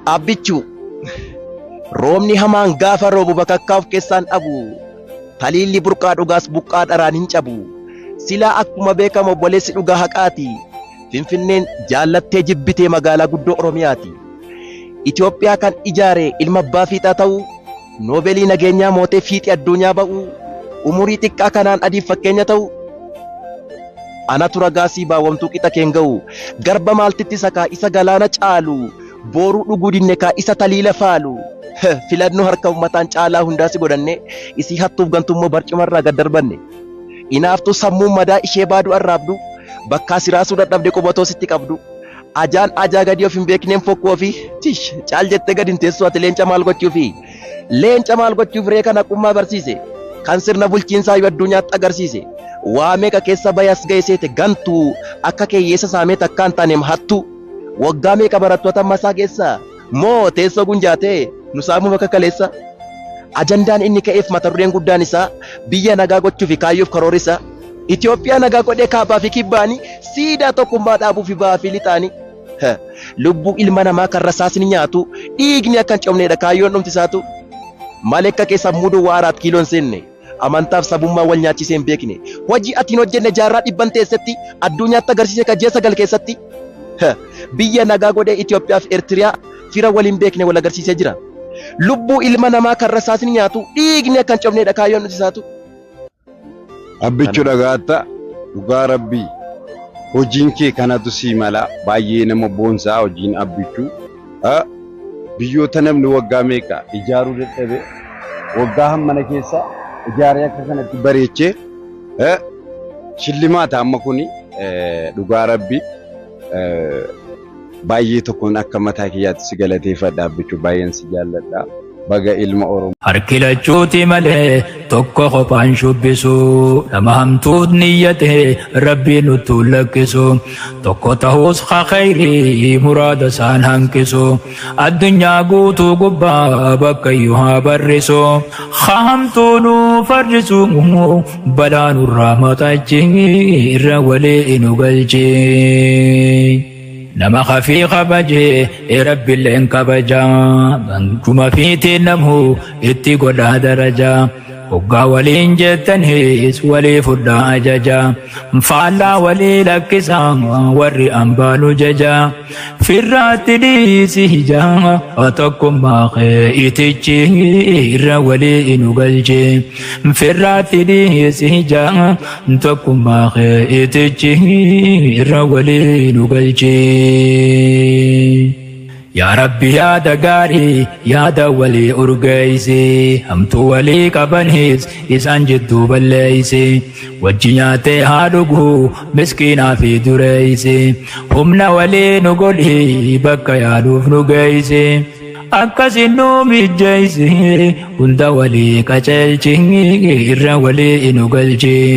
Abbichu roobni hamaan gaafa roobu bakakkaaf keessaan dhabu taliilli burqaa dhugaas buqqaa dharaan hin cabu silaa akkuma beekamu obboleessi dhugaa haqaati Finfinneen jaallattee jibbitee magaalaa guddoo Oromiyaati Itoophiyaa kan ijaare ilma abbaa fiixaa ta'u Noobelii nageenyaa mootee fiixee addunyaa ba'u umurii xiqqaa kanaan adiif fakkeenya ta'u anatu ragaasii baawwamtuu qixa keen ga'u garba maaltitti sakaa isa galaana caalu booruu dhuguu dinne kaa isa taliila faalu filannoo harka ummataan caalaa hundaasi godhanne isii hattuuf gantummoo barcumarraa gad darbanne inaaftuu sammuu madaa ishee baadu arraabdu bakkaa siraasuu dadhabde qubatoo sitti qabdu ajaan ajaa gadi of hin beekneen fokkoo fi tish caal jettee gad hin teessu ati leenca maal gochuufi leenca maal gochuuf ree kan haqummaa barsiise kan sirna bulchiinsaa yoo addunyaatti agarsiise waa meeqa keessa bayas geesseete gantuu akka keeyyeessa saamee takkaan taaneem hattu waggaa meeqa barattoota masaa keessa moo teessoo gunjaatee nu saamuu bakka kaleessa ajandaan inni ka'eef mata dureen guddaan isaa biyya nagaa gochuu fi kaayyuuf karoorisa Itoophiyaa nagaa godhee kaabaa fi kibbaanii siidaa tokkummaa dhaabuu fi ba'aa fi lixaanii lubbuu ilma namaa kan rasaasni nyaatu dhiigni akka hin cabneedha kaayyoon dhumtisaatu malekka keessa muduu waaraat kiiloon seenne amantaaf sabummaa wal nyaachisee hin beekne hojii atiin hojjenne jaarraa dhibban teessetti addunyaatti agarsiise kajjee sagal keessatti biyya nagaa godhee Itoophiyaa fi Eertiriyaa fira waliin beekne wal agarsiisee jira lubbuu ilma namaa kan rasaasni nyaatu dhiigni akka hin cabneedha kaayyoon dhumtisaatu. Abbichu dhagaatta dhugaa rabbii hojiin kee kanatu sii mala baay'ee nama boonsaa hojiin abbichuu biyyoota namni waggaa meeqa ijaaruu dadhabe waggaa hammana keessa ijaaree akka kanatti bareechee shillimaata amma kuni dhugaa rabbii baay'ee tokkoon akka mataa kiyyaatti si galateeffadha abbichuu baay'een si jaalladha baga ilma Oromoo. Harki lachuuti malee tokko kophaan shubbisu nama hamtuut niyyate rabbiin nutti lakkisu tokko ta'us khayrii muraada isaan hanqisu addunyaa guutuu gubbaa bakka iyyuu haa barrisu hamtuu nu farrisu balaa nurraa maxachi irra walii nu galchi. nama khafii kabajee rabbiilleen kabajaa bankuma fiitiin namhu itti godhaa darajaa hoggaa waliin jettanis walii fudhaa ajajaa faallaa walii lakkisaa warri ambaalu jajaa firraatti dhiisi hijaa tokkummaa kee itichi irra walii nu galchi firraatti dhiisi hijaa tokkummaa kee itichi irra walii nu galchi. yaa rabbi yaada gaarii yaada walii urgeeysi hamtuu walii qabanis isaan jidduu balleeysi wajji nyaatee haa dhugu miskiinaa fi dureeysi humna walii nu godhi bakka yaaduuf nu geeysi akkasin nu mijjeeysi hunda walii qaceelchi irra walii nu galchi.